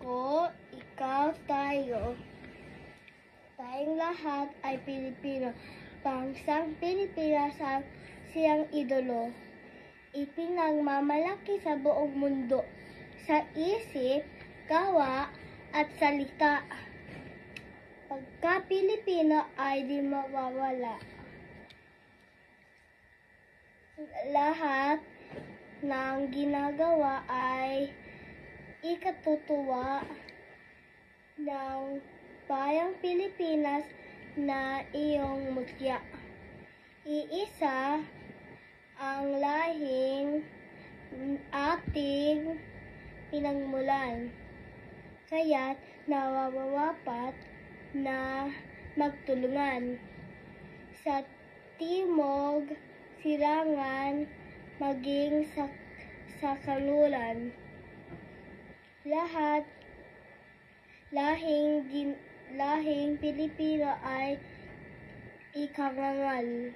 Ko, ikaw, tayo. Tayong lahat ay Pilipino. Bansang Pilipinas ang siyang idolo. Ipinagmamalaki sa buong mundo sa isip, gawa at salita. Pagka Pilipino ay di mawawala. Lahat ng ginagawa ay ikatutuwa ng bayang Pilipinas na iyong mutya. Iisa ang lahing ating pinagmulan. Kaya't nawawapat na magtulungan sa timog, silangan, maging sa kanluran. Lahat lahing Pilipino ay ikangangal.